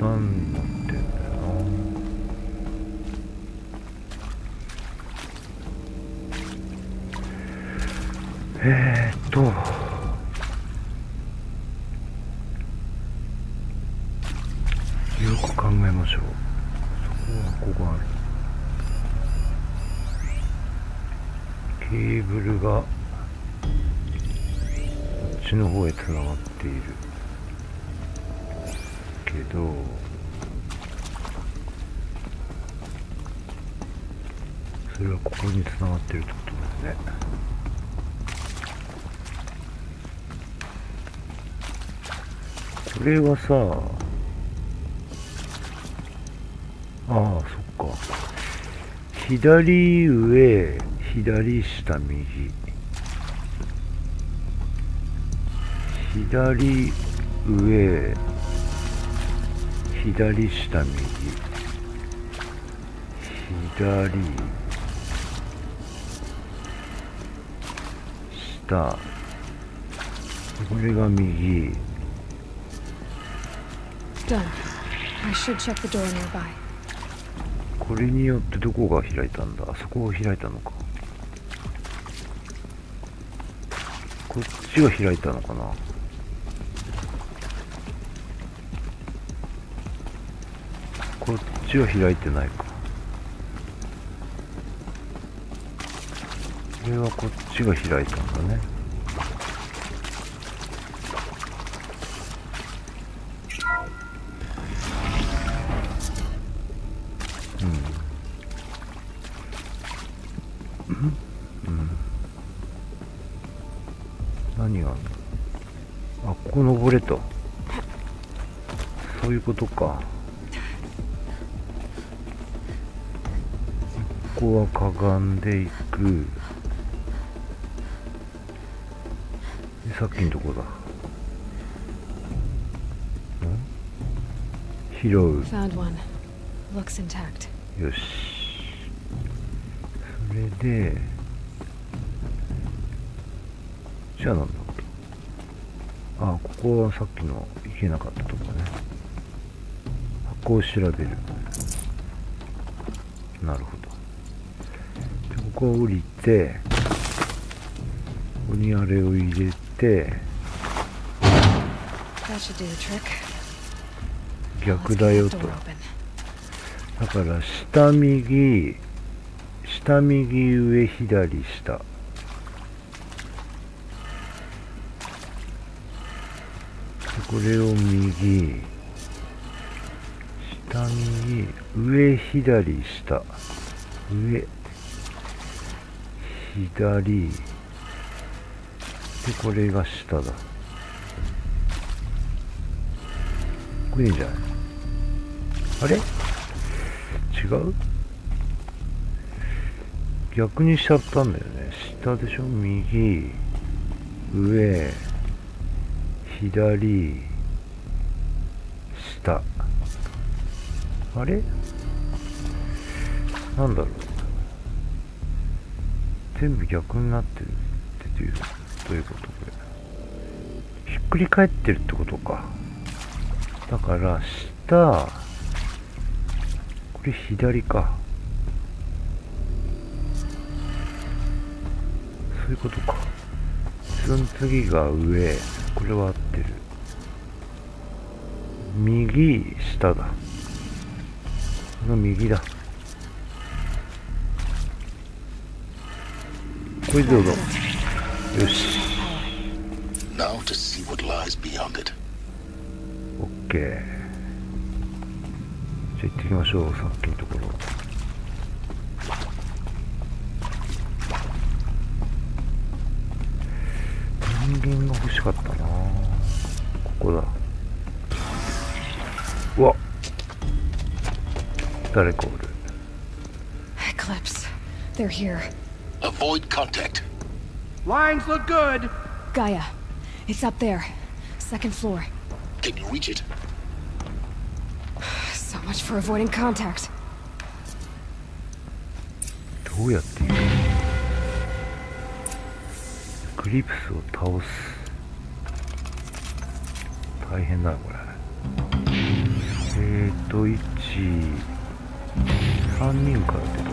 段になってんだよな。よく考えましょう。そこはここある。ケーブルがこっちの方へつながっているけど、それはここにつながってるってことだよね。これはさ、ああ、そっか。左上、左下、右。左上、左下、右。左、下。これが右。Done. I should check the door nearby. これによってどこが開いたんだ？あそこが開いたのか。こっちが開いたのかな。こっちは開いてないか。これはこっちが開いたんだね。何があるの？あ、ここ登れと。そういうことか。ここはかがんでいく。で、さっきのとこだ。拾う。Found one. Looks intact. よし。それで、じゃあなんだっけ。あ、ここはさっきの行けなかったとこね。箱を調べる。なるほど。で、ここを降りて、ここにあれを入れて、That should do the trick. 逆だよと。だから下右、下右上左下。これを右、下右、上左下、上、左、で、これが下だ。これいいんじゃない？あれ？違う？逆にしちゃったんだよね。下でしょ？右、上、左、下。あれ？なんだろう。全部逆になってるってどういうことこれ。ひっくり返ってるってことか。だから下、これ左か。そういうことか。その次が上。これは合ってる。右、下だ。この右だ。これどうぞ。よし。Now to see what lies beyond it. オッケー。じゃあ行ってきましょう。さっきのところ。電源が欲しかったな。ここだ。うわ、誰かおる。 Eclipse. They're here. Avoid contact. Lines look good. Gaia. It's up there. Second floor. Can you reach it? So much for avoiding contact. どうやって行くの？エクリプスを倒す。大変だこれ。1、3人から出た。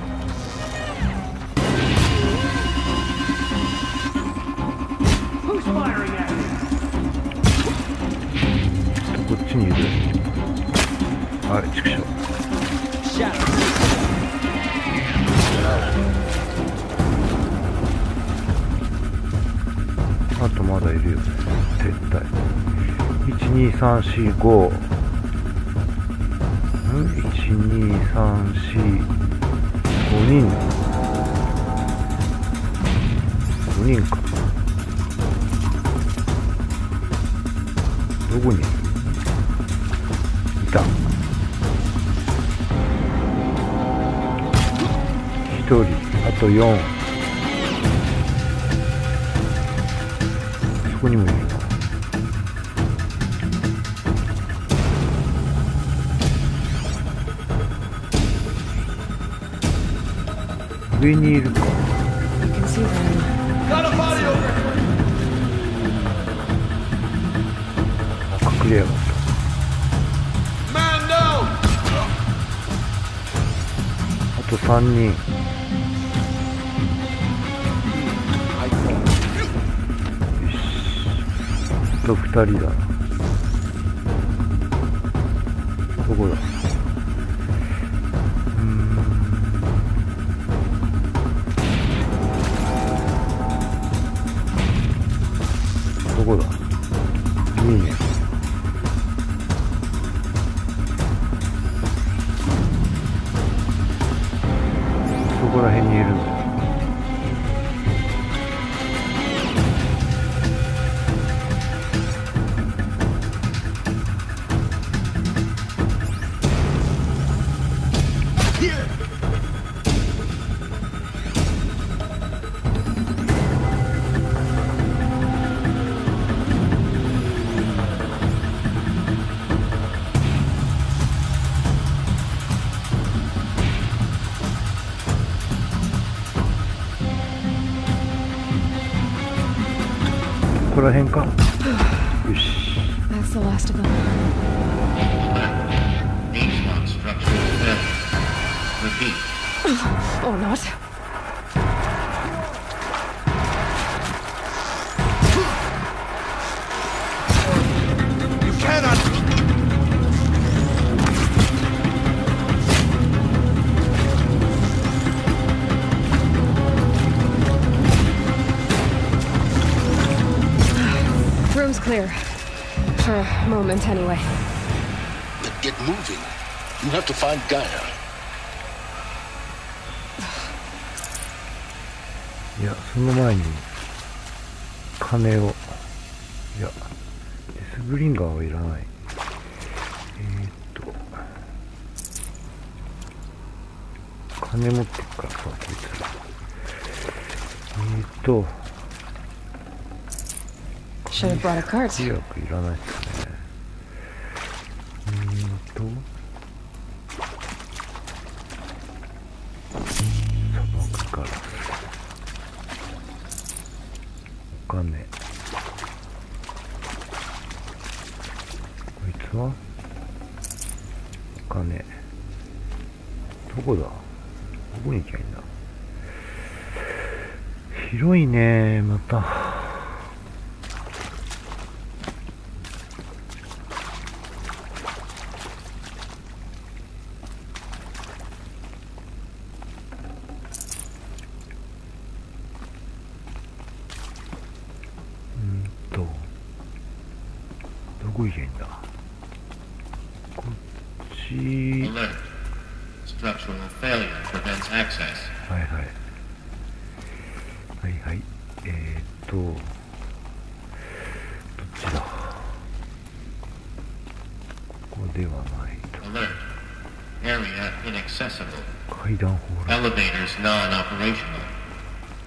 Who's firing at me? こっちにいる。あれ、畜生。あとまだいるよね、絶対。1、2、3、4、5。1、2、3、4、5人だ。5人か。どこにいる？いた。1人、あと4。そこにもいるな。上にいるか。 You can see them. Got a body over here! あ、隠れやがった。 Man down! あと3人。よし。あと2人だな。どこだ？どこだ？いいね。そこら辺にいるんだよ。ここら辺か。よし。 That's the last of them. H1 structural failure. Repeat. Or not. You cannot! Room's clear. For a moment, anyway. Then get moving. You have to find Gaia. いや、その前に金を。いや、デスブリンガーはいらない。金持ってっからさ、こいつら。Should have brought a cart. 医薬いらないっすね。砂漠からお金。こいつはお金。どこだ？どこに行きゃいいんだ？広いね、また。どこ行けばいいんだ？こっち。 Alert. Structural failure prevents access. はいはい。はいはい。どっちだ？ここではないと。 Alert. Area inaccessible. 階段ホール。 Elevators non-operational.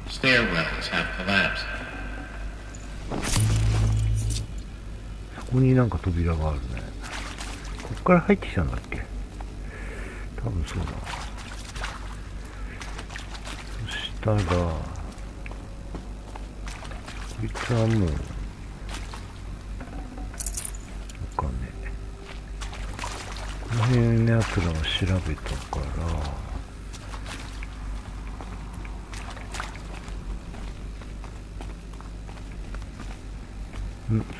Stairwells have collapsed. ここになんか扉があるね。こっから入ってきたんだっけ？多分そうだ。そしたら、こいつはもう、お金。このの辺のやつらを調べたから、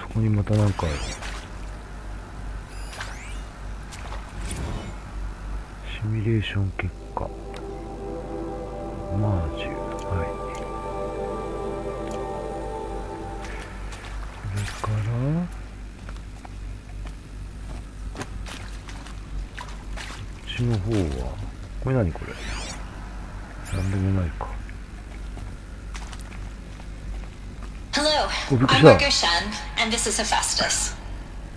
そこにまたなんかある。シミュレーション結果マージュ、はい。それからこっちの方はこれ何これ、なんでもないか。 Hello, Oh, look at I'm that. Margot Shen, and this is Hephaestus.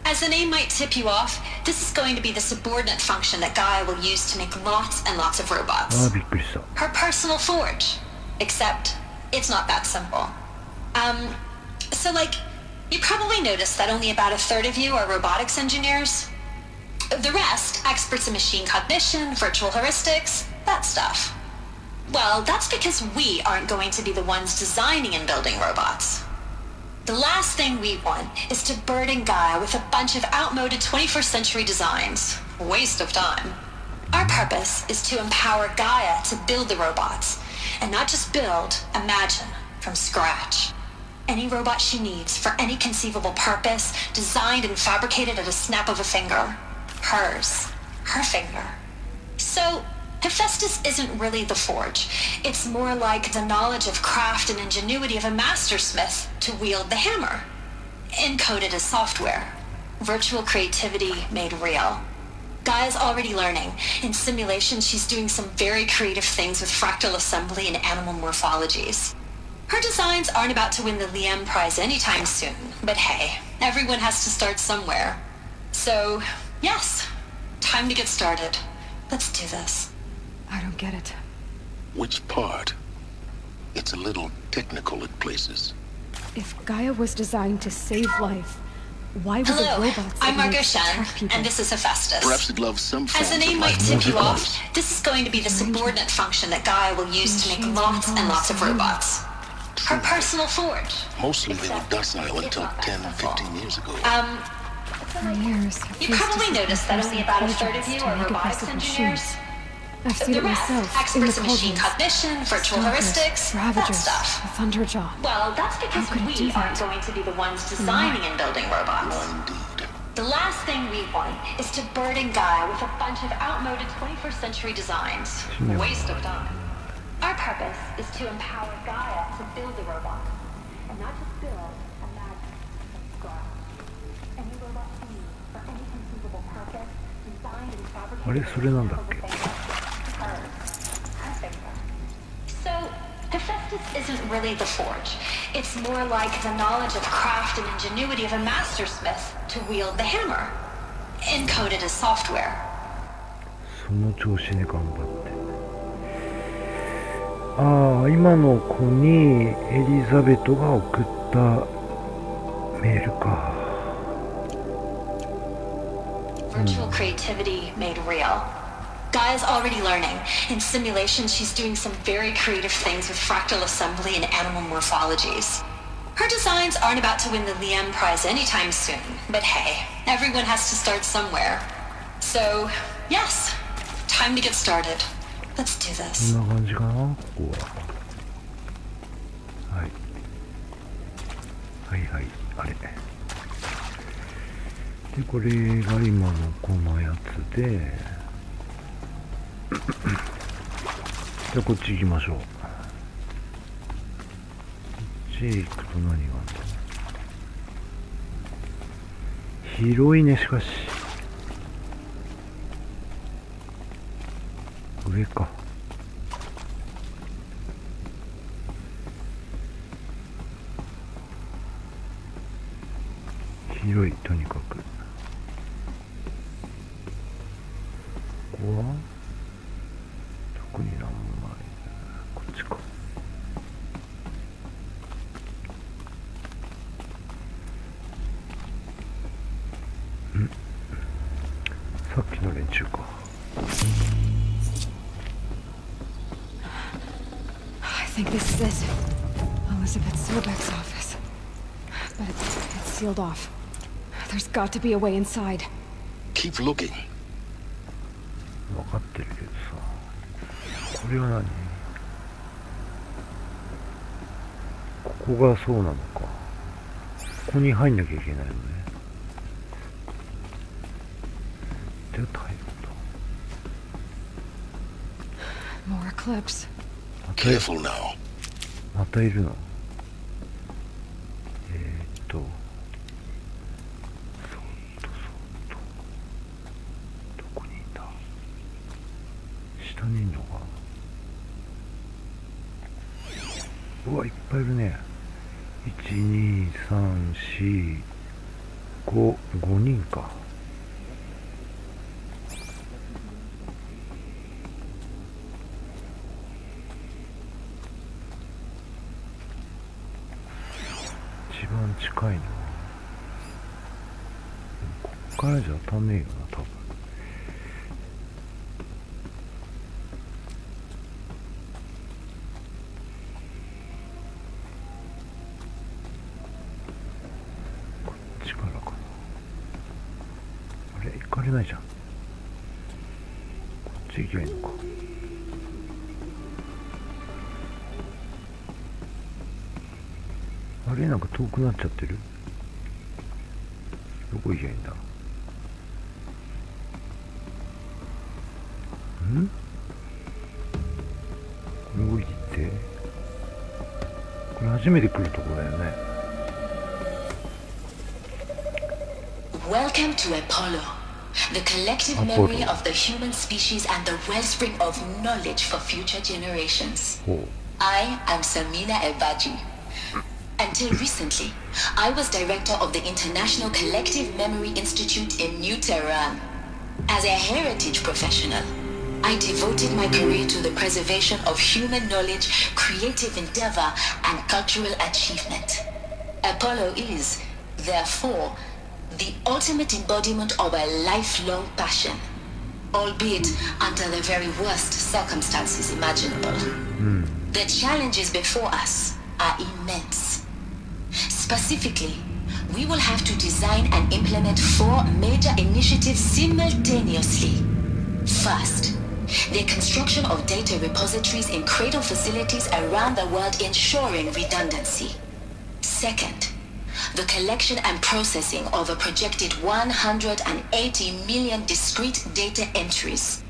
As the name might tip you off, this is going to be the subordinate function that Gaia will use to make lots and lots of あ robots. ーびっくりした。 Her personal forge. Except, it's not that simple. So like, you probably noticed that only about a third of you are robotics engineers. The rest, experts in machine cognition, virtual heuristics, that stuff. Well, that's because we aren't going to be the ones designing and building robots. The last thing we want is to burden Gaia with a bunch of outmoded 21st century designs. Waste of time. Our purpose is to empower Gaia to build the robots. And not just build, imagine, from scratch. Any robot she needs for any conceivable purpose, designed and fabricated at a snap of a finger. Hers. Her finger. So, Hephaestus isn't really the forge. It's more like the knowledge of craft and ingenuity of a mastersmith to wield the hammer. Encoded as software. Virtual creativity made real. Gaia's already learning. In simulation, she's doing some very creative things with fractal assembly and animal morphologies. Her designs aren't about to win the Liam Prize anytime soon, but hey, everyone has to start somewhere. So, yes, time to get started. Let's do this. I don't get it. Which part? It's a little technical at places. If Gaia was designed to save life, why would the Hello, robots I'm Margot attack Shen, people? and this is Hephaestus. Perhaps it loves some As forms the name of might life tip you more than off, others. this is going to be the subordinate function that Gaia will use to make lots and lots of robots. Her personal forge. Mostly they were docile until 10, 15 years ago. For years, You probably noticed that only about a third of you are robotics engineers. I've seen The it rest, myself in the experts in machine cauldrons. cognition, virtual Stalkers, heuristics, that Ravagers, stuff. the Thunderjaw. Well, that's because How could it do we that? aren't going to be the ones designing and building robots. Indeed. The last thing we want is to burden Gaia with a bunch of outmoded 21st century designs. Waste of time. Our purpose is to empower Gaia to build the robots. And not just build, imagine, from scratch. Any robot she needs for any conceivable purpose, designed and fabricated. あれそれなんだっけ。 So, Hephaestus isn't really the forge. It's more like the knowledge of craft and ingenuity of a mastersmith to wield the hammer. Encoded as software. その調子で頑張って。ああ、今の子にエリザベトが送ったメールか。 Virtual creativity made real. Gaia's already learning. In simulation, she's doing some very creative things with fractal assembly and animal morphologies. Her designs aren't about to win the Liam Prize anytime soon, but hey, everyone has to start somewhere. So, yes, time to get started. Let's do こ this. んな感じかな、ここは。はい。はいはい、あれ。で、これが今のこのやつで、じゃあこっち行きましょう。こっち行くと何があるんだ。広いね、しかし。上か。広い、とにかく。ここは特になんもない。こっちか。さっきの連中か。I think this is it. Elizabeth Sobeck's office. But it's sealed off. There's got to be a way inside. Keep looking. これは何？ここがそうなのか。ここに入んなきゃいけないのね。で、入るんだ。 More eclipse. Careful now. またいるの。そっと。どこにいた？下にいんのか。うわ、いっぱいいるね。1、2、3、4、5人か。一番近いのはこっからじゃ当たんねえよな、多分。こっちからかな。あれ、行かれないじゃん。こっち行けばいいのか。あれ、なんか遠くなっちゃってる。どこ行けばいいんだ。ん？これ降りて、これ初めて来るところだよね。Welcome to Apollo, the collective memory of the human species and the wellspring of knowledge for future generations. ほう。 I am Samina Ebaji. Until recently, I was director of the International Collective Memory Institute in New Tehran. As a heritage professional, I devoted my career to the preservation of human knowledge, creative endeavor, and cultural achievement. Apollo is, therefore, the ultimate embodiment of a lifelong passion, albeit under the very worst circumstances imaginable. The challenges before us are immense. Specifically, we will have to design and implement 4 major initiatives simultaneously. First, the construction of data repositories in cradle facilities around the world ensuring redundancy. Second, the collection and processing of a projected 180 million discrete data entries.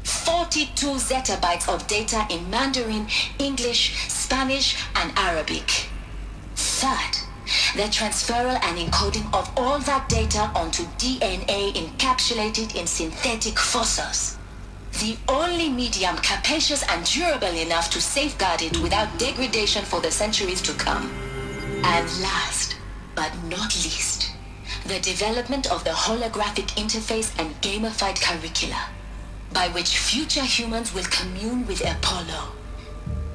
42 zettabytes of data in Mandarin, English, Spanish, and Arabic. Third, the transferal and encoding of all that data onto DNA encapsulated in synthetic fossils. The only medium capacious and durable enough to safeguard it without degradation for the centuries to come. And last, but not least, the development of the holographic interface and gamified curricula, by which future humans will commune with Apollo,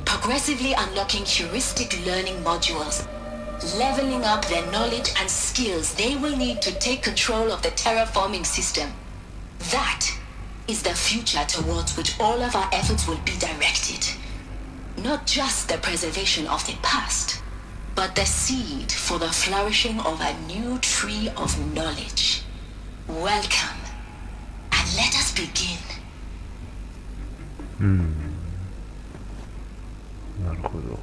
progressively unlocking heuristic learning modules, leveling up their knowledge and skills they will need to take control of the terraforming system. That is the future towards which all of our efforts will be directed. Not just the preservation of the past, but the seed for the flourishing of a new tree of knowledge. Welcome, and let us begin. なるほど。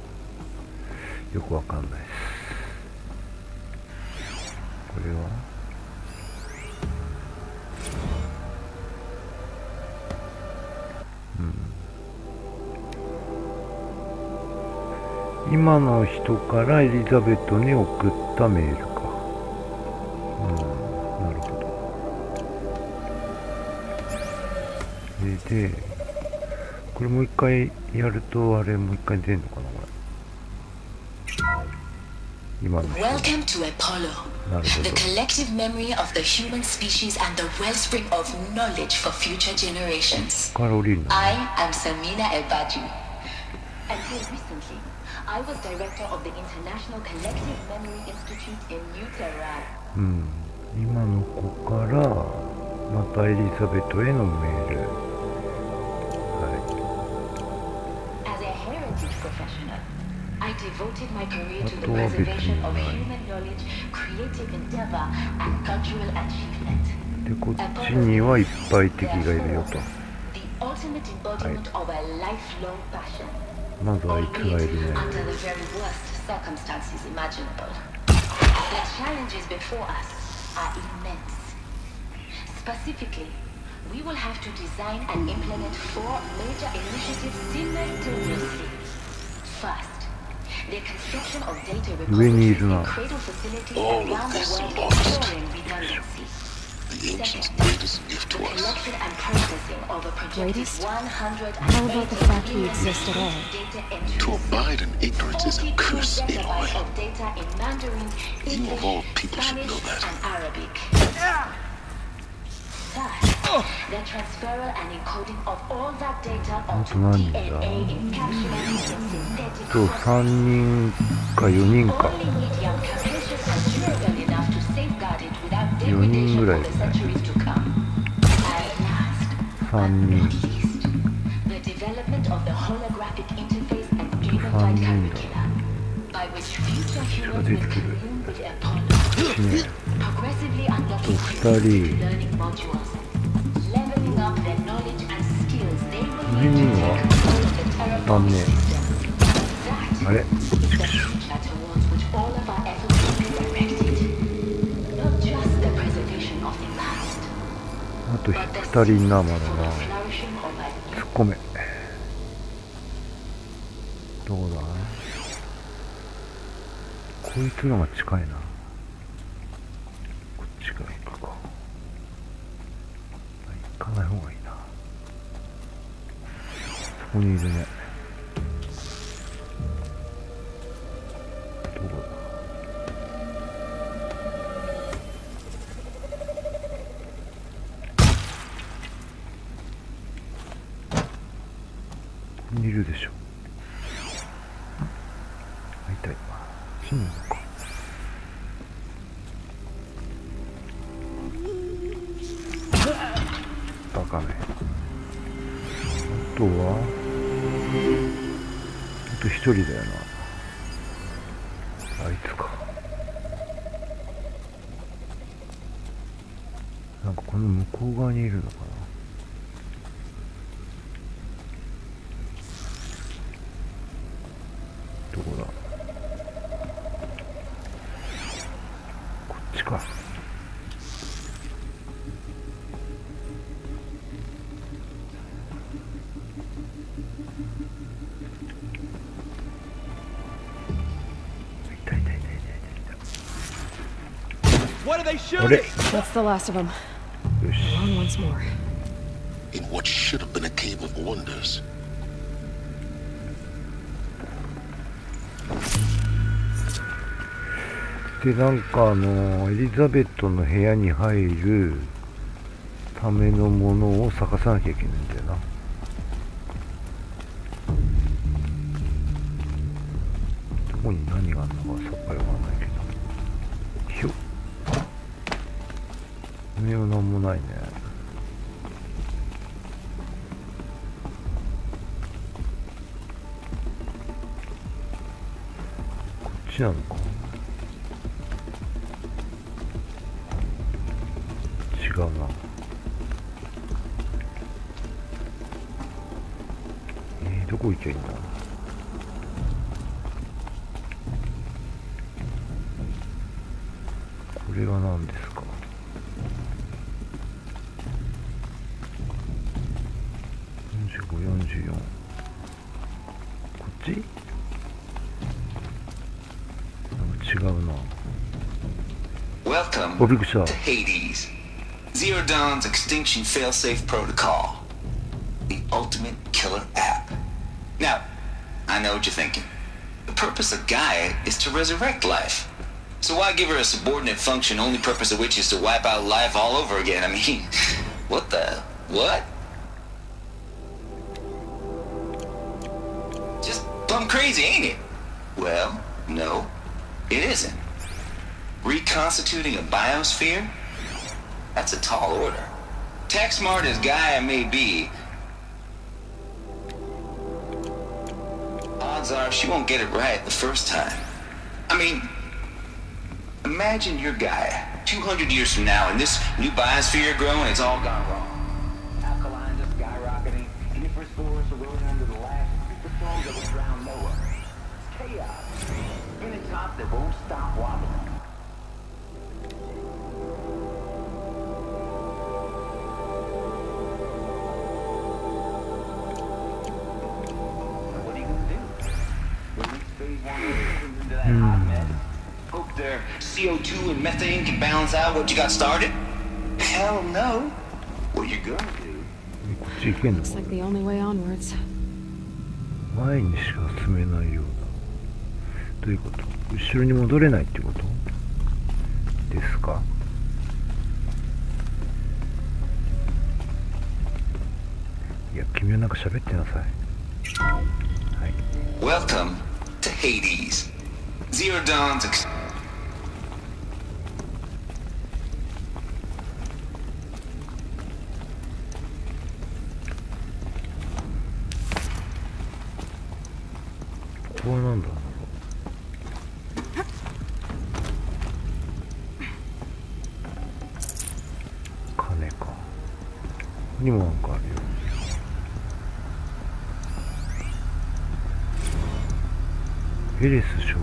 よくわかんないです。これは今の人からエリザベットに送ったメールか。なるほど。で、これもう一回やるとあれもう一回出るのかな、これ。今の人。 Welcome to Apollo, なるほ the ど。 collective memory of the human species and the wellspring of knowledge for future generations. ここから降りるの。 I am Samina Ebaji. Until recently, I was director of the International Collective Memory Institute in New Tehran. 今の子からまたエリザベットへのメール。は As a heritage professional, I devoted my career to the あとは別に preservation of ない。 human knowledge, creative endeavor, and cultural achievement. い。で、こっちにはいっぱい敵がいるよと。The ultimate ultimate embodiment of a lifelong passion. まずあいつがいるね。 Under the very worst circumstances imaginable. The challenges before us are immense. Specifically, we will have to design and implement 4 major initiatives simultaneously. First, the construction of data repositories and cradle facilities All of around the this world lost. exploring redundancy. The ancients' greatest gift The to us. collection and processing of a projected Greatest? 180 How about the fact we exist at all? data entries. To abide in ignorance is a 42 curse, zettabytes Aloy. of data in Mandarin, You of English, all people should Spanish, know that. and Arabic. Thus, the transferal and encoding of all that data onto あと何だ？ DNA encapsulated in synthetic と code. 3人か4人か。 Only medium capacious and durable enough to safeguard it without 4人 degradation ぐらい for い the るね。 centuries to come. At last, 3 not 人。 least, the development of the holographic interface and 3 gamified 人だ。 curricula, by which future humans will 近づいてくる。 commune with Apollo, 1ね。 progressively unlocking 2人。 learning modules, leveling up their knowledge and skills they will 上 need に to は take control of the 3 terraforming ね。 system. あれ That is the future towards which all of our efforts will be directed. Not just the preservation of the past, あと but the 2人な、まだ for the な。 flourishing of a 突っ込め。どうだ？こいつのが近いな。こっちから行くか。行かない方がいいな。そこにいるね。どこだ？ここにいるでしょ。会いたい。死ぬのか。バカめ。あとはあと1人だよな。あいつか。なんかこの向こう側にいるのかな。どこだ？こっちか。いたいたいたいたいた。 What are they あれ？ shooting? That's the last of them. よし。 On once more. In what should have been a cave of wonders. で、なんかエリザベットの部屋に入るためのものを探さなきゃいけないんだよな。どこに何があるのかさっぱりわかんないけど。ひょっ。上はなんもないね。こっちなのか。違うな。どこ行きゃいいんだ。これは何ですか。45、44。こっち？なんか違うな。 Welcome お、びっくりした。 to Hades. Zero Dawn's Extinction Failsafe Protocol. The ultimate killer app. Now, I know what you're thinking. The purpose of Gaia is to resurrect life. So why give her a subordinate function, only purpose of which is to wipe out life all over again? I mean, what the... what? Just plumb crazy, ain't it? Well, no, it isn't. Reconstituting a biosphere? That's a tall order. Tech smart as Gaia may be, odds are she won't get it right the first time. I mean, imagine your Gaia 200 years from now and this new biosphere growing, it's all gone wrong. Alkalines are skyrocketing, and if Hope their CO2 and methane can balance out what you got started? Hell no. What you gonna do? こっち行けんの Looks like the only way onwards. 前にしか進めないような。どういうこと？後ろに戻れないってことですか？いや、君はなんか喋ってなさい。はい。 Welcome to Hades. Zero Dawn's ex- ここはなんだろう。金か。ここにもなんかあるよ。ヘレス将軍。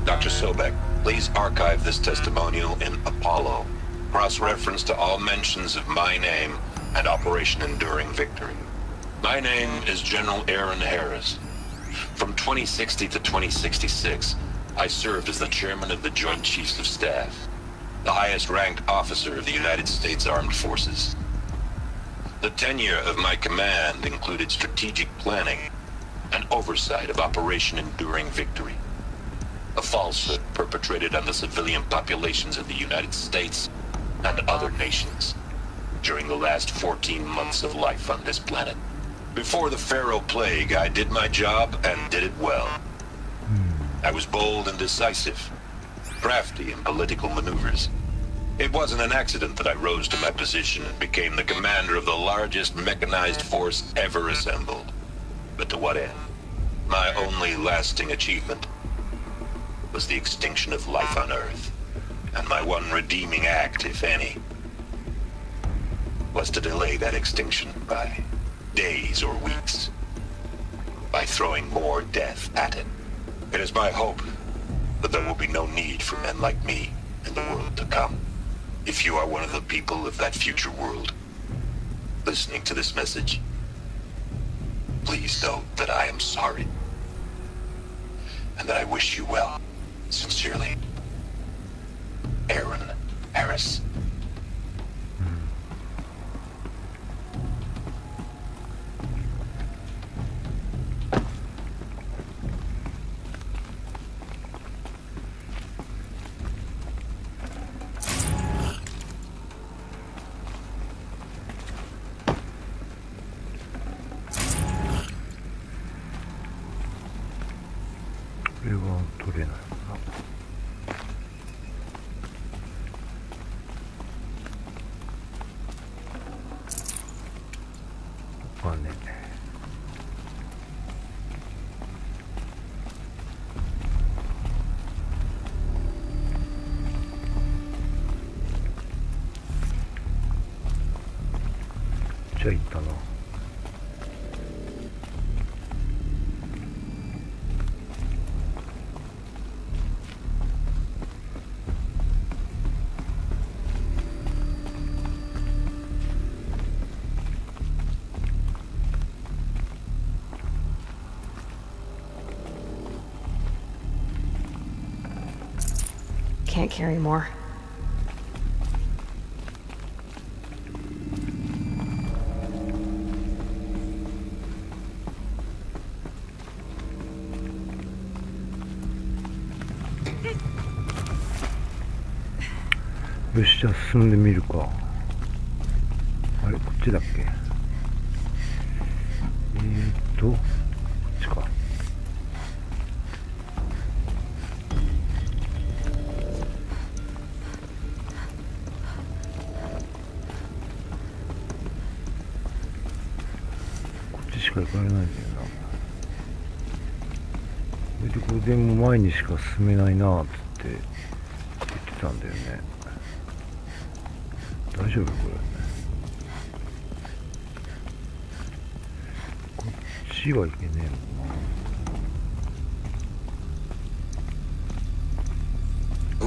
Dr. Sobek, please archive this testimonial in Apollo. Cross-reference to all mentions of my name and Operation Enduring Victory. My name is General Aaron Harris. From 2060 to 2066, I served as the chairman of the Joint Chiefs of Staff, the highest-ranked officer of the United States Armed Forces. The tenure of my command included strategic planning and oversight of Operation Enduring Victory, a falsehood perpetrated on the civilian populations of the United States and other nations during the last 14 months of life on this planet. Before the Pharaoh Plague, I did my job and did it well. I was bold and decisive, crafty in political maneuvers. It wasn't an accident that I rose to my position and became the commander of the largest mechanized force ever assembled. But to what end? My only lasting achievement was the extinction of life on Earth. And my one redeeming act, if any, was to delay that extinction by days or weeks, by throwing more death at it. It is my hope that there will be no need for men like me in the world to come. If you are one of the people of that future world listening to this message, please note that I am sorry and that I wish you well. Sincerely, Aaron Harris. これは取れないな。お金。じゃあ行ったな。Can't carry more.よし、じゃあ進んでみるか。あれ、こっちだっけ？こっちか。こっちしか行かれないんだよな。それでこれでも前にしか進めないなーっつって言ってたんだよね。大丈夫これ。こっちはいけねえの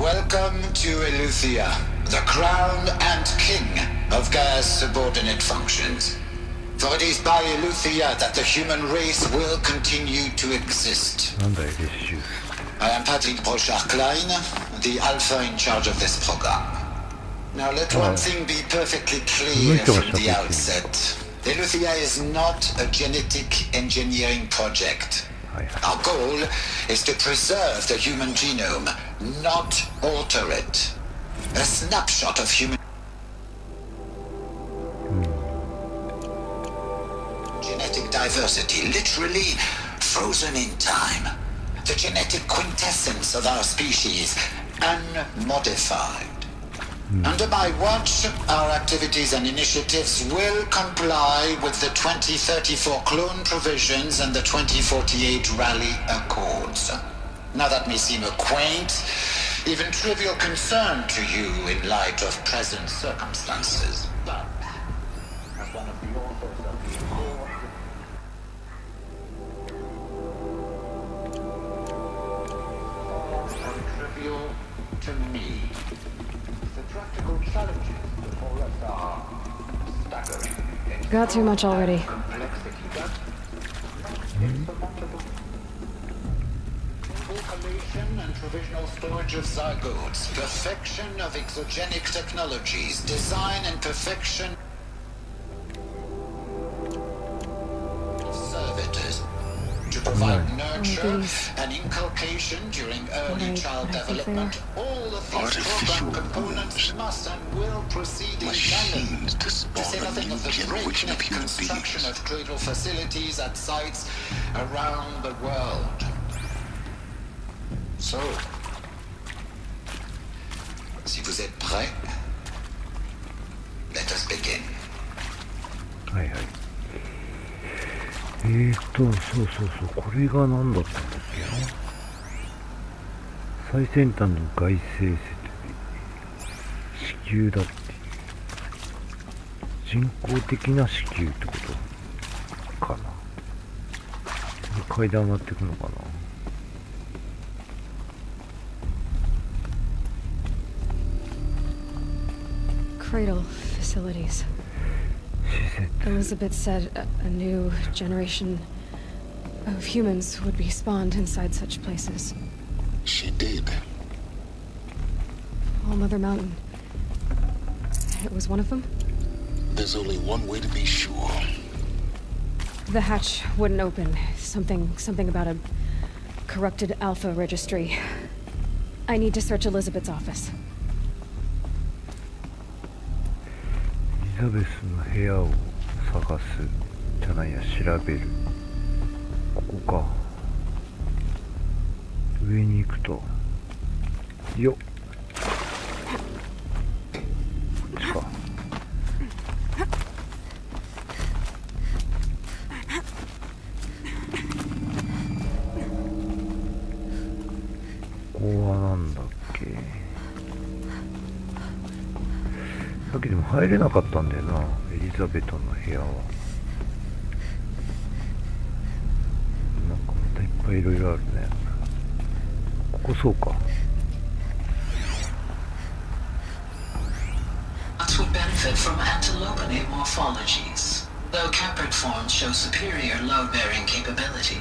かな。 Welcome to Eleuthia, the crown and king of Gaia's subordinate functions. For it is by Eleuthia that the human race will continue to exist. なんだい、レシュ I am Patrick Brochard-Klein, the alpha in charge of this program. Now let one thing be perfectly clear from the outset. Eleuthia is not a genetic engineering project. Our goal is to preserve the human genome, not alter it. A snapshot of human genetic diversity, literally frozen in time. The genetic quintessence of our species, unmodified. Under my watch, our activities and initiatives will comply with the 2034 clone provisions and the 2048 Raleigh Accords. Now that may seem a quaint, even trivial concern to you in light of present circumstances. But, as one of the authors of the Accord, trivial to me. The practical challenges before us are staggering. Got too much already. Complexity, but insurmountable. Collation and provisional storage of zygotes, perfection of exogenic technologies, design and perfection of servitors to provide nurture and inculcation during early child development. All of these program components must and will proceed in tandem, to say nothing of the breakneck construction of cradle facilities at sites around the world. So, si vous êtes prêts, let us begin. はいはい。そうそうそう、これが何だったんだっけな。最先端の外生設備、子宮だって。人工的な子宮ってことかな。階段上がっていくのかな。Cradle facilities. Elizabeth said a new generation of humans would be spawned inside such places. She did. All Mother Mountain. It was one of them? There's only one way to be sure. The hatch wouldn't open. Something about a corrupted Alpha registry. I need to search Elizabeth's office. エリザベスの部屋を探すじゃないや、調べる。ここか。上に行くとよっ、こっちか。ここはなんだっけ。さっきでも入れなかったんだよな、エリザベトの部屋は。なんかまたいっぱいいろいろあるね。ここそうか。Would benefit from antilopinate morphologies, though caprid forms show superior load-bearing capability.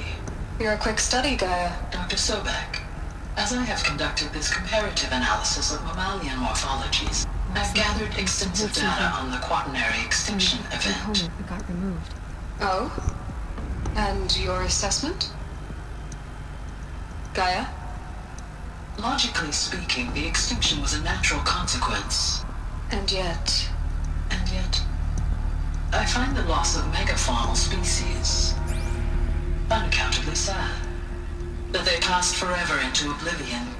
You're a quick study, Gaia. Dr. Sobek, as I have conducted this comparative analysis of mammalian morphologies, I've gathered extensive data on the quaternary extinction event. It got removed. Oh? And your assessment? Gaia? Logically speaking, the extinction was a natural consequence. And yet, I find the loss of megafaunal species unaccountably sad. That they passed forever into oblivion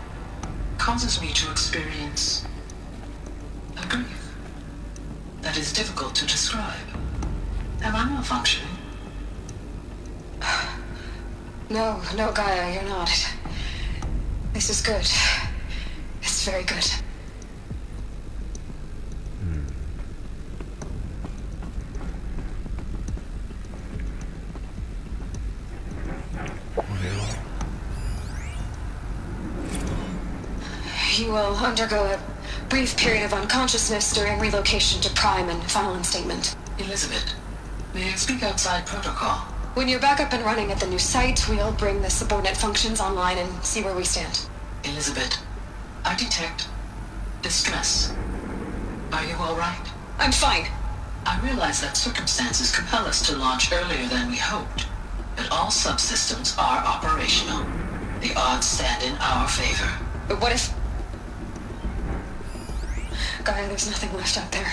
causes me to experience a grief that is difficult to describe. Am I malfunctioning? No, Gaia, you're not. This is good. It's very good. これは You will undergo a brief period of unconsciousness during relocation to Prime and final instatement. Elizabeth, May I speak outside protocol? When you're back up and running at the new site, we'll bring the subordinate functions online and see where we stand. Elizabeth, I detect distress. Are you all right? I'm fine. I realize that circumstances compel us to launch earlier than we hoped, but all subsystems are operational. The odds stand in our favor. But what if... Gaia, there's nothing left out there.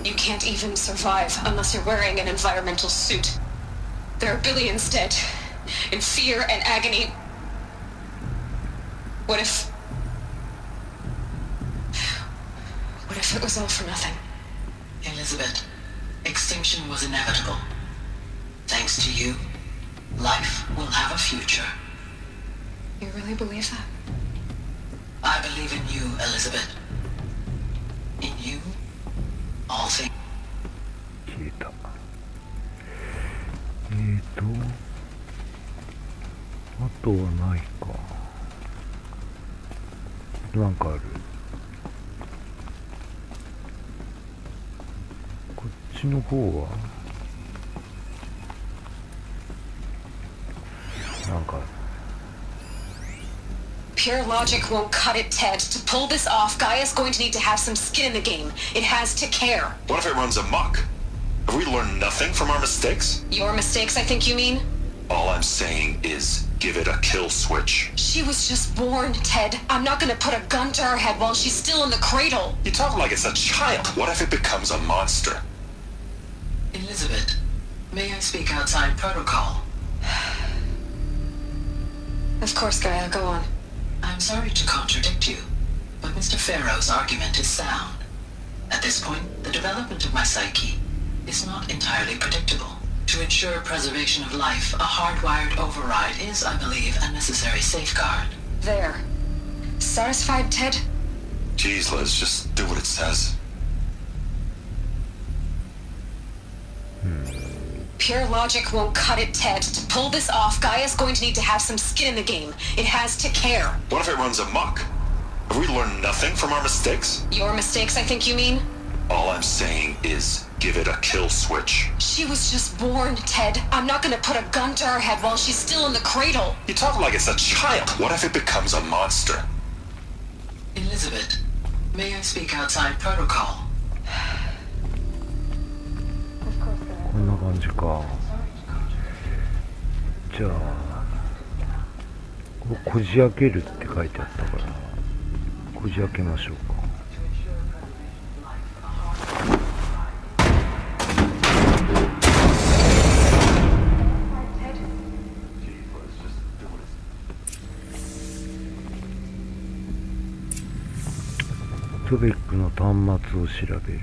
You can't even survive unless you're wearing an environmental suit. There are billions dead, in fear and agony. What if it was all for nothing? Elizabeth, extinction was inevitable. Thanks to you, life will have a future. You really believe that? I believe in you, Elizabeth. In you, all things. 消えた。あとはないか。なんかある。こっちの方はなんかある。Pure logic won't cut it, Ted. To pull this off, Gaia's going to need to have some skin in the game. It has to care. What if it runs amok? Have we learned nothing from our mistakes? Your mistakes, I think you mean? All I'm saying is give it a kill switch. She was just born, Ted. I'm not gonna put a gun to her head while she's still in the cradle. You talk like it's a child. What if it becomes a monster? Elizabeth, may I speak outside protocol? Of course, Gaia, go on. I'm sorry to contradict you, but Mr. Farrow's argument is sound. At this point, the development of my psyche is not entirely predictable. To ensure preservation of life, a hardwired override is, I believe, a necessary safeguard. There. Satisfied, Ted? Jeez, Liz, just do what it says. Pure logic won't cut it, Ted. To pull this off, Gaia's going to need to have some skin in the game. It has to care. What if it runs amok? Have we learned nothing from our mistakes? Your mistakes, I think you mean? All I'm saying is give it a kill switch. She was just born, Ted. I'm not gonna put a gun to her head while she's still in the cradle. You talk like it's a child. What if it becomes a monster? Elizabeth, may I speak outside protocol? こんな感じか。じゃあこここじ開けるって書いてあったからこじ開けましょうか。トベックの端末を調べる。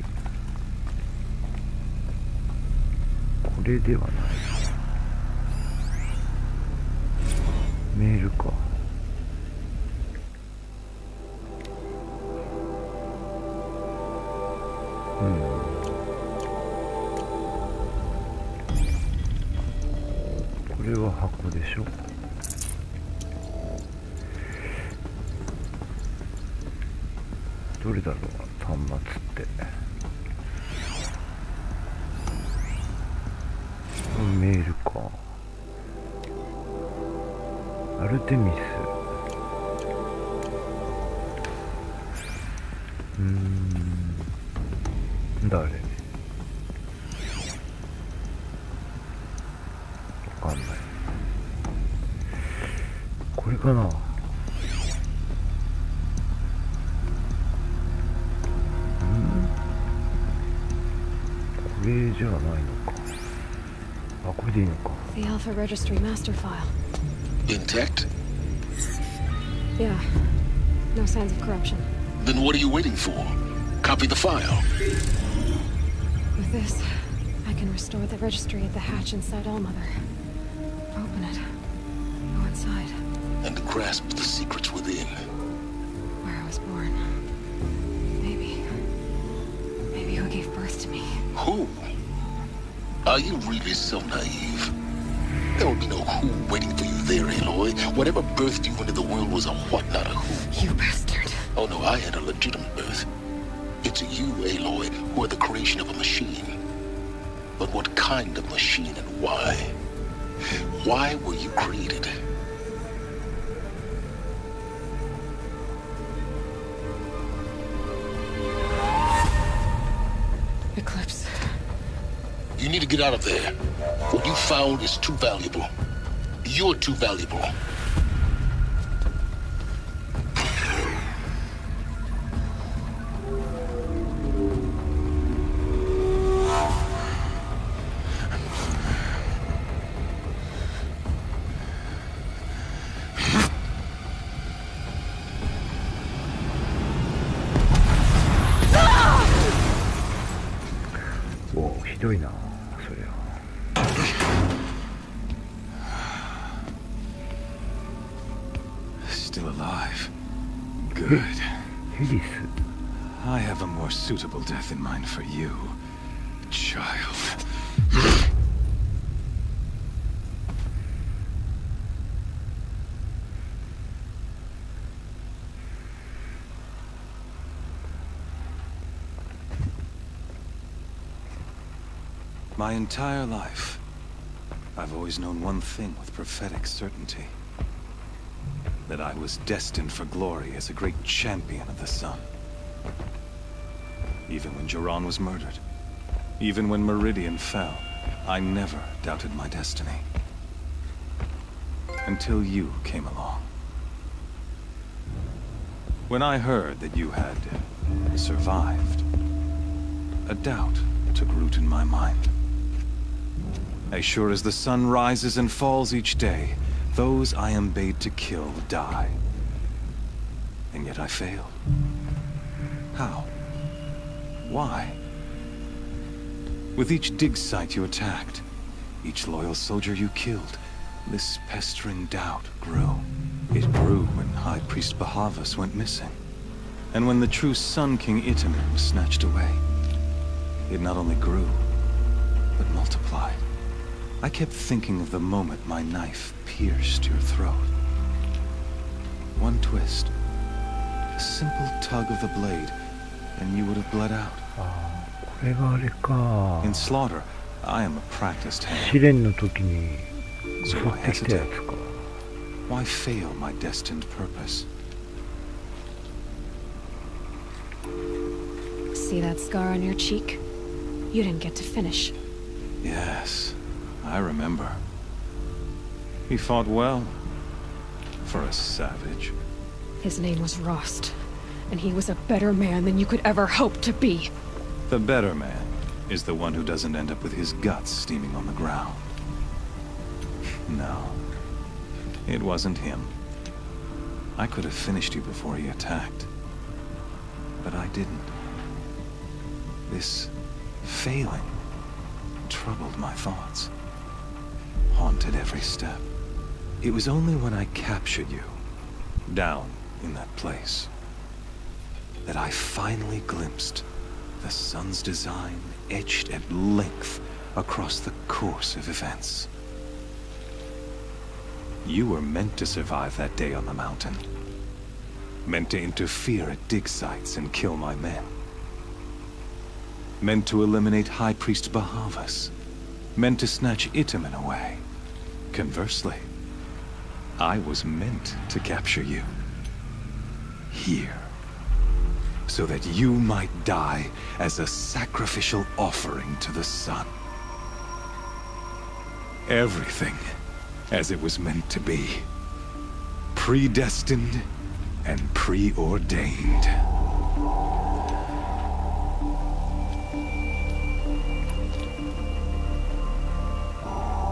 これではない。メールか。これは箱でしょ。どれだろう端末って。メールか。アルテミス。誰？わかんない。これかな。これじゃないのか。あ、これでいいのか。The Alpha Registry master file. Intact? Yeah. No signs of corruption. Then what are you waiting for? Copy the file. With this, I can restore the registry at the hatch inside Allmother. Open it. Go inside. And grasp the secrets within. Where I was born. Maybe who gave birth to me. Who? Are you really so naive? There will be no who waiting for you there, Aloy. Whatever birthed you into the world was a what, not a who. You bastard. Oh no, I had a legitimate birth. It's you, Aloy, who are the creation of a machine. But what kind of machine and why? Why were you created? Eclipse. You need to get out of there. What you found is too valuable. You're too valuable.おお、ひどいな、そりゃ。Still alive. Good. ヘリス。 I have a more suitable death in mind for you, child. My entire life, I've always known one thing with prophetic certainty. That I was destined for glory as a great champion of the sun. Even when Jiran was murdered, even when Meridian fell, I never doubted my destiny. Until you came along. When I heard that you had survived, a doubt took root in my mind. As sure as the sun rises and falls each day, those I am bade to kill die. And yet I failed. How? Why? With each dig site you attacked, each loyal soldier you killed, this pestering doubt grew. It grew when High Priest Bahavas went missing. And when the true Sun King Itamen was snatched away. It not only grew, but multiplied. I kept thinking of the moment my knife pierced your throat. One twist, a simple tug of the blade, and you would have bled out. これがあれか。 In slaughter, I am a practiced hand. 試練の時に So 襲 why ってきたや hesitate? つか。 Why fail my destined purpose? See that scar on your cheek? You didn't get to finish. Yes, I remember. He fought well. For a savage. His name was Rost, and he was a better man than you could ever hope to be. The better man is the one who doesn't end up with his guts steaming on the ground. No, it wasn't him. I could have finished you before he attacked. But I didn't. This failing troubled my thoughts. Haunted every step. It was only when I captured you, down in that place, that I finally glimpsed the sun's design etched at length across the course of events. You were meant to survive that day on the mountain. Meant to interfere at dig sites and kill my men. Meant to eliminate High Priest Bahavas. Meant to snatch Itamen away. Conversely, I was meant to capture you. Here. So that you might die as a sacrificial offering to the sun. Everything as it was meant to be. Predestined and preordained.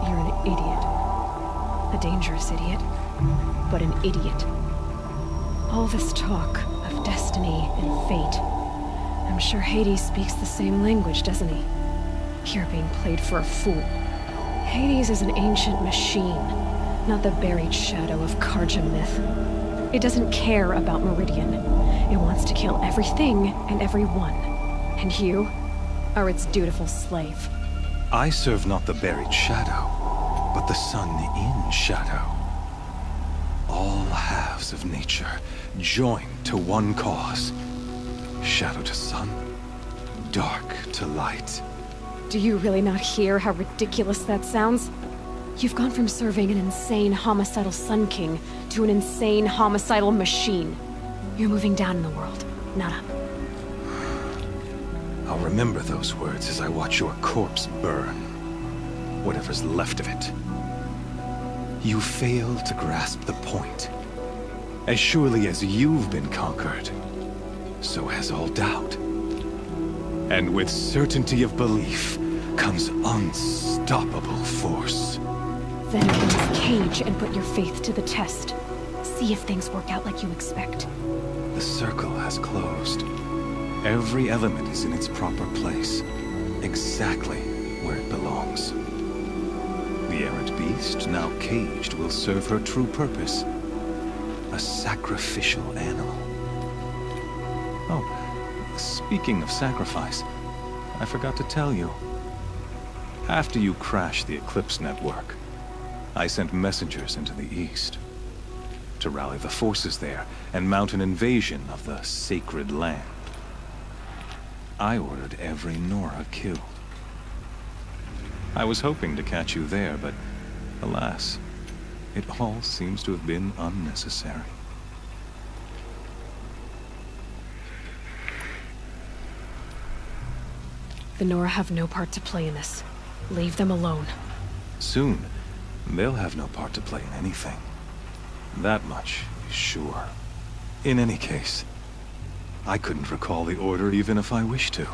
You're an idiot. A dangerous idiot, but an idiot. All this talk of destiny and fate. I'm sure Hades speaks the same language, doesn't he? You're being played for a fool. Hades is an ancient machine, not the buried shadow of Karja myth. It doesn't care about Meridian. It wants to kill everything and everyone. And you are its dutiful slave. I serve not the buried shadow, but the sun in shadow. All halves of nature joined to one cause. Shadow to sun, dark to light. Do you really not hear how ridiculous that sounds? You've gone from serving an insane homicidal Sun King to an insane homicidal machine. You're moving down in the world, not up. I'll remember those words as I watch your corpse burn. Whatever's left of it. You fail to grasp the point. As surely as you've been conquered, so has all doubt. And with certainty of belief comes unstoppable force. Then open this cage and put your faith to the test. See if things work out like you expect. The circle has closed. Every element is in its proper place, exactly where it belongs. The errant beast, now caged, will serve her true purpose. A sacrificial animal. Oh, speaking of sacrifice, I forgot to tell you. After you crashed the Eclipse network, I sent messengers into the east to rally the forces there and mount an invasion of the sacred land. I ordered every Nora killed. I was hoping to catch you there, but alas, it all seems to have been unnecessary. The Nora have no part to play in this. Leave them alone. Soon, they'll have no part to play in anything. That much is sure. In any case, I couldn't recall the order even if I wished to.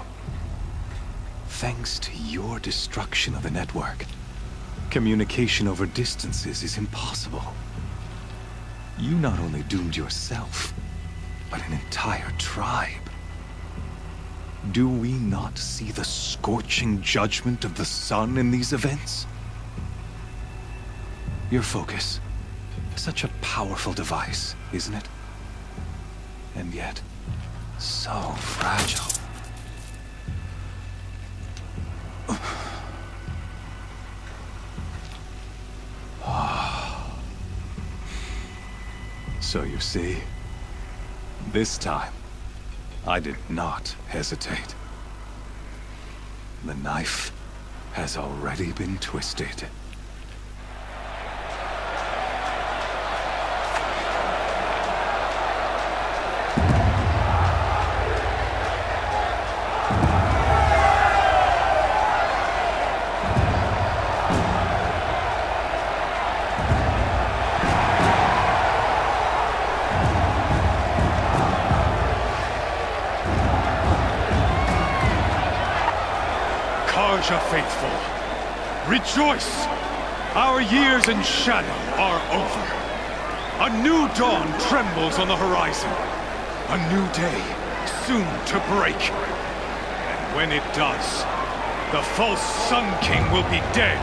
Thanks to your destruction of the network, communication over distances is impossible. You not only doomed yourself, but an entire tribe. Do we not see the scorching judgment of the sun in these events? Your focus, such a powerful device, isn't it? And yet, so fragile. So you see, this time, I did not hesitate. The knife has already been twisted. Karja faithful, rejoice! Our years in shadow are over. A new dawn trembles on the horizon. A new day soon to break. And when it does, the false Sun King will be dead,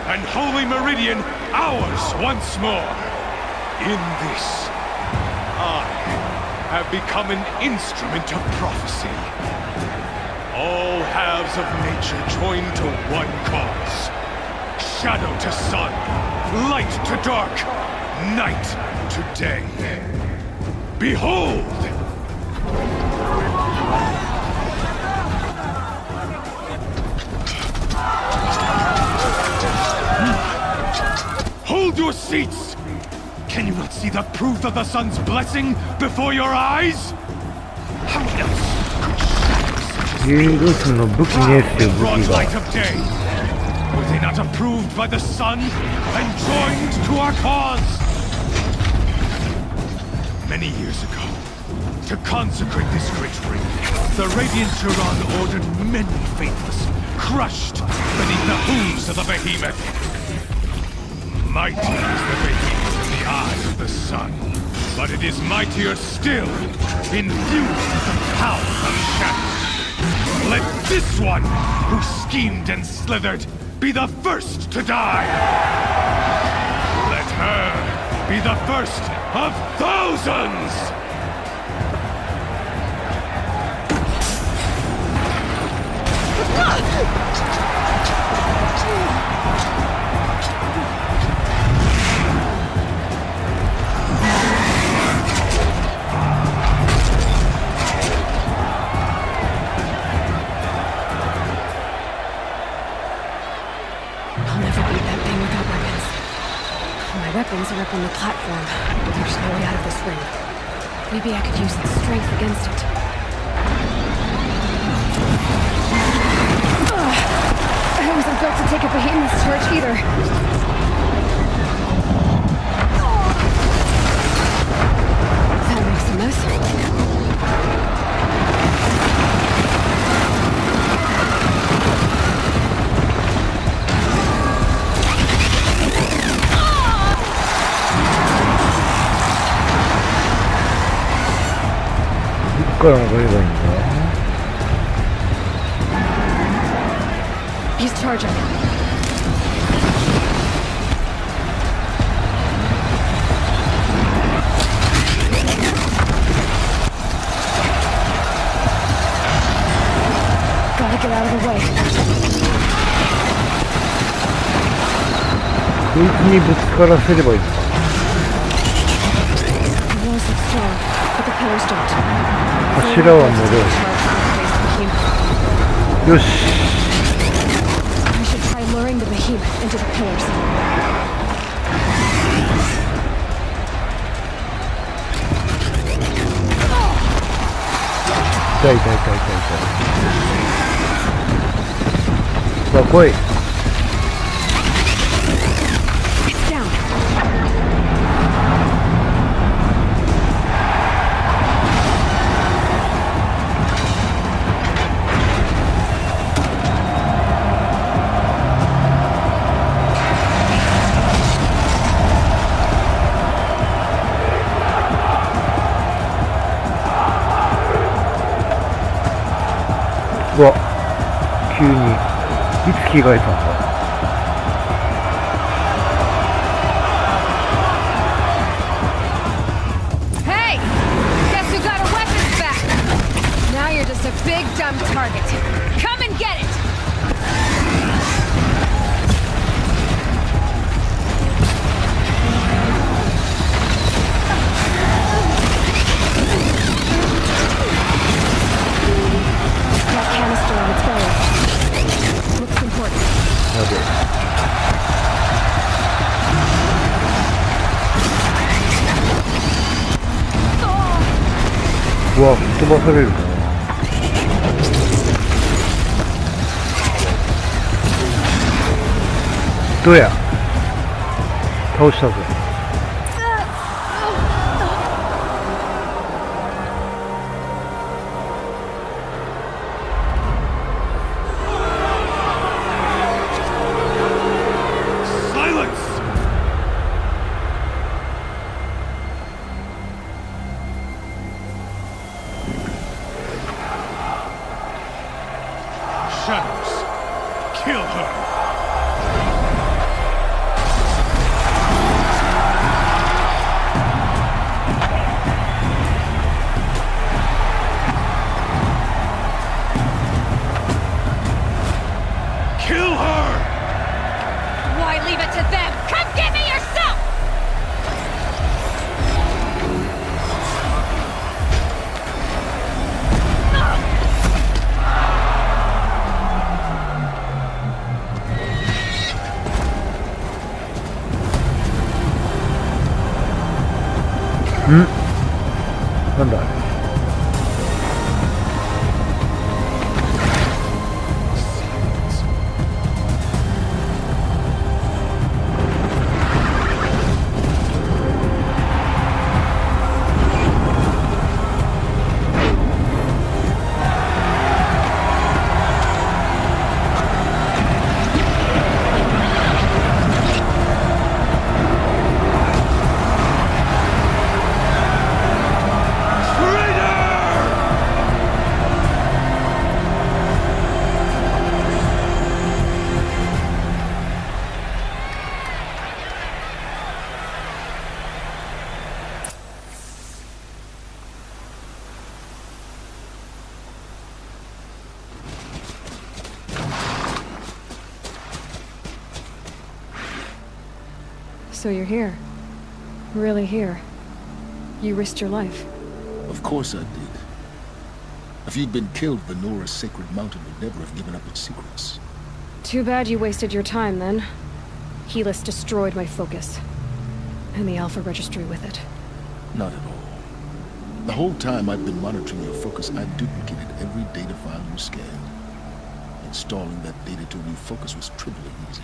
and Holy Meridian ours once more. In this, I have become an instrument of prophecy. All halves of nature join to one cause. Shadow to sun, light to dark, night to day. Behold! Hold your seats! Can you not see the proof of the sun's blessing before your eyes? How else could shadows such as ルースの武器ねっていう武 broad 器が light of day? Were they not approved by the sun and joined to our cause? Many years ago, to consecrate this great ring, the Radiant Turan ordered many faithless, crushed beneath the hooves of the behemoth. Mighty is the behemoth in the eyes of the sun, but it is mightier still, infused with the power of shadow. Let this one, who schemed and slithered, be the first to die! Let her be the first of thousands! My weapons are up on the platform. There's no way out of this ring. Maybe I could use its strength against it. I wasn't built to take a behemoth's charge either. That makes a mess. He's charging. Gotta get out of the way. こいつにぶつからせればいいのか。 The walls look strong, but the pillars don't. 柱は戻る。よし。 I should try luring the behemoth into the pillars. 痛い痛い痛い痛い痛い。さあ来い。 It's down.うわ、急にいつ着替えたんだ。 Hey! Guess who got our weapons back? Now you're just a big dumb target. Come and get it! That canister on its belly. Looks important. やべえ。 うわ、吹っ飛ばされる。どうや。倒したぜ。 Silence! Shadows, kill her! Kill her! Why leave it to them? Come get me yourself! Hmm? なんだあれ。 So you're here. Really here. You risked your life. Of course I did. If you'd been killed, the Nora's sacred mountain would never have given up its secrets. Too bad you wasted your time then. Helis destroyed my focus. And the Alpha Registry with it. Not at all. The whole time I've been monitoring your focus, I've duplicated every data file you scanned. Installing that data to a new focus was trivially easy.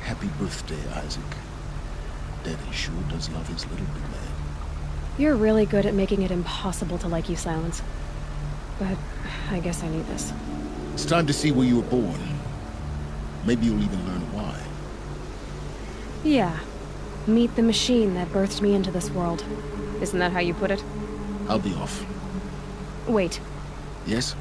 Happy birthday, Isaac. Daddy sure does love his little big man. You're really good at making it impossible to like you, Silence. But I guess I need this. It's time to see where you were born. Maybe you'll even learn why. Yeah. Meet the machine that birthed me into this world. Isn't that how you put it? I'll be off. Wait. Yes?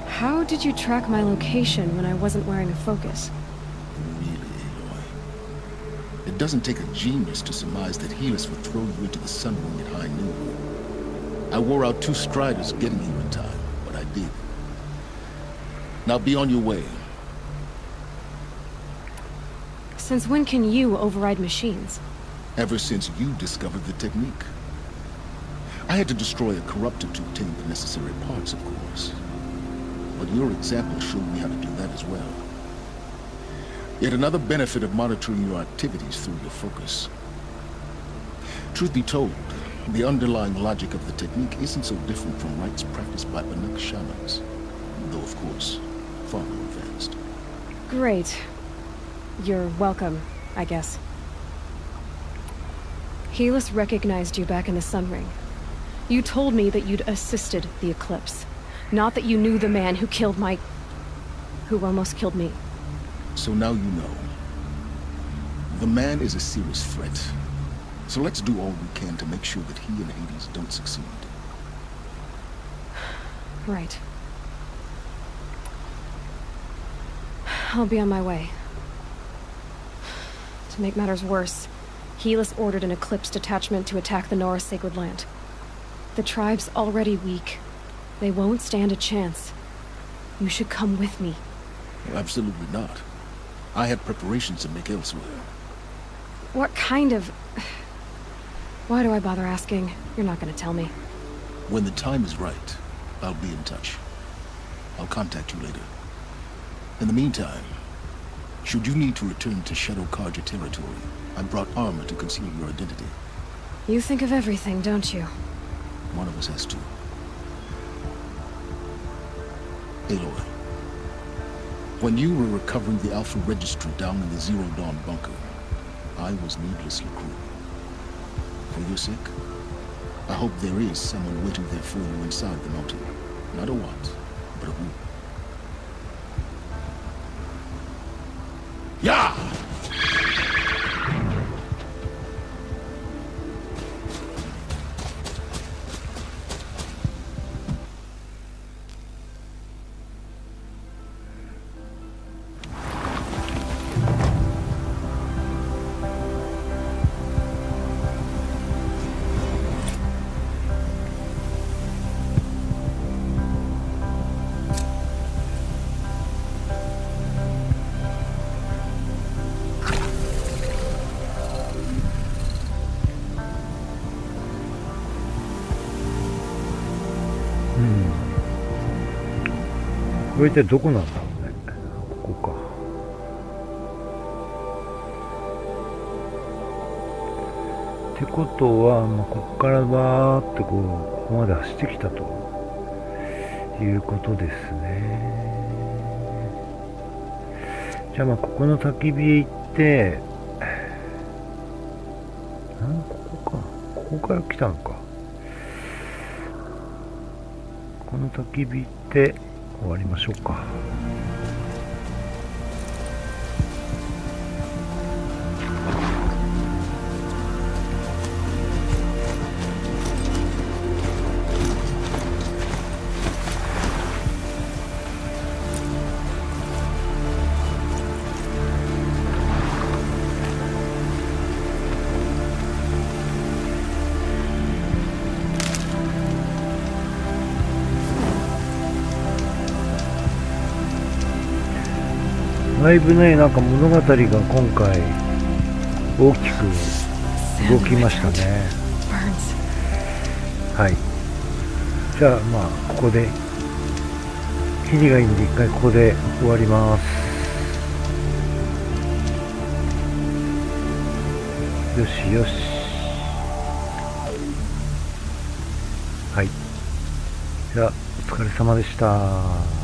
How did you track my location when I wasn't wearing a focus? Really, Aloy. It doesn't take a genius to surmise that Helis would throw you into the sun ring at high noon. I wore out 2 striders getting here in time, but I did. Now be on your way. Since when can you override machines? Ever since you discovered the technique. I had to destroy a corruptor to obtain the necessary parts, of course. But your example showed me how to do that as well. Yet another benefit of monitoring your activities through your focus. Truth be told, the underlying logic of the technique isn't so different from rites practiced by Banuk shamans, though of course, far more advanced. Great. You're welcome, I guess. Helis recognized you back in the Sun Ring. You told me that you'd assisted the Eclipse. Not that you knew the man who killed who almost killed me. So now you know. The man is a serious threat. So let's do all we can to make sure that he and Hades don't succeed. Right. I'll be on my way. To make matters worse, Helis ordered an Eclipse detachment to attack the Nora Sacred Land. The tribe's already weak. They won't stand a chance. You should come with me. Well, absolutely not. I have preparations to make elsewhere. What kind of... Why do I bother asking? You're not gonna tell me. When the time is right, I'll be in touch. I'll contact you later. In the meantime, should you need to return to Shadow Karja territory, I brought armor to conceal your identity. You think of everything, don't you? One of us has to. Aloy, when you were recovering the Alpha Registry down in the Zero Dawn bunker, I was needlessly cruel. For your sake, I hope there is someone waiting there for you inside the mountain. Not a what, but a who. Yeah! これ一体どこなんだろうね。ここか。ってことは、まあ、ここからバーってここまで走ってきたということですね。じゃあまあここの焚き火へ行って、ここか。ここから来たのか。この焚き火って終わりましょうか。だいぶね、なんか物語が今回大きく動きましたね。はい。じゃあまあここでヘリがいいんで一回ここで終わります。よしよし。はい。じゃあお疲れ様でした。